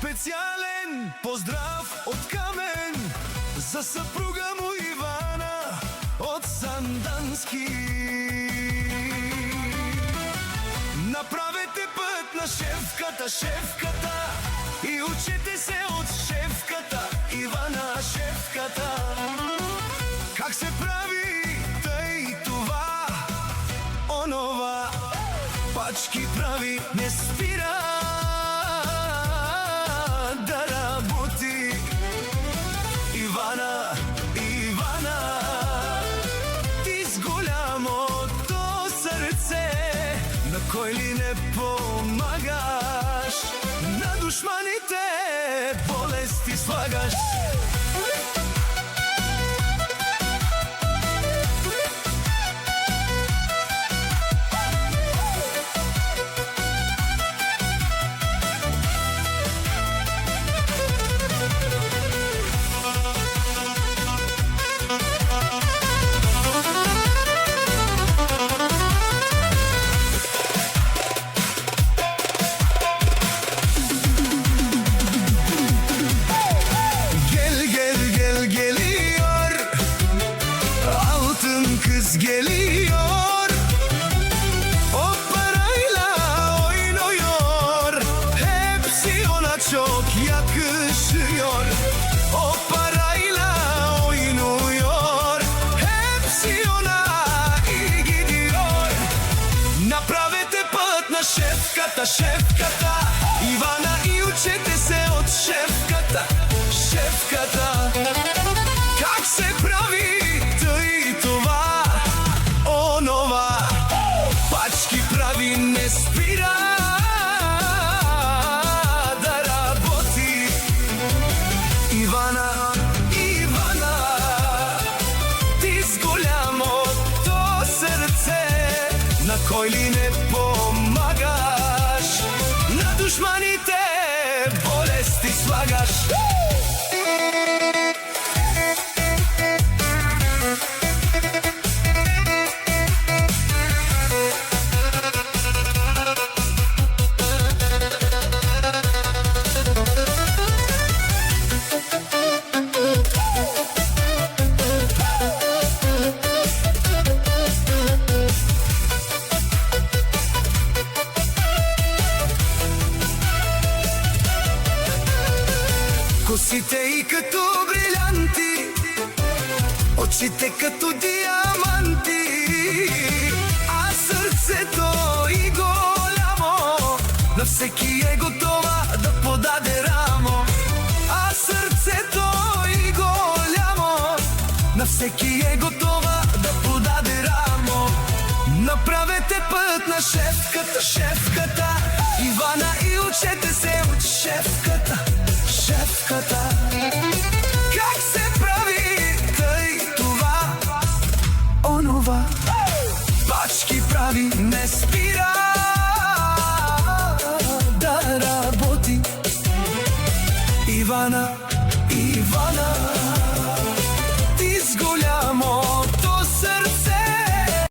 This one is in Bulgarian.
Специјален поздрав од Камен за сапруга му Ивана од Сандански. Направете пат на шефката, шефката, и учете се од шефката, Ивана шефката. Как се прави тъй това, онова, пачки прави, не спира да работи. Ивана, Ивана, ти с голямото сърце, на кой ли не помагаш, на душманите болести слагаш. Kız geliyor, o parayla oynuyor, hepsi ona çok yakışıyor. O parayla oynuyor, hepsi ona iyi gidiyor. Направете път на шефката, шефката, Ивана, и учете се от шефката, шефката. Как се прави не спира да работи. Ивана, Ивана, ти с голямото сърце, на кой ли не помагаш, на душманите болести слагаш. Косите и като брилянти, очите като диаманти, а сърцето и голямо, на всеки е готова да подаде рамо. А сърцето и голямо, на всеки е готова да подаде рамо. Направете път на шефката, шефката, Ивана, и учете се от шефката, шефката. Как се прави тъй това, онова, пачки прави, не спира да работи. Ивана,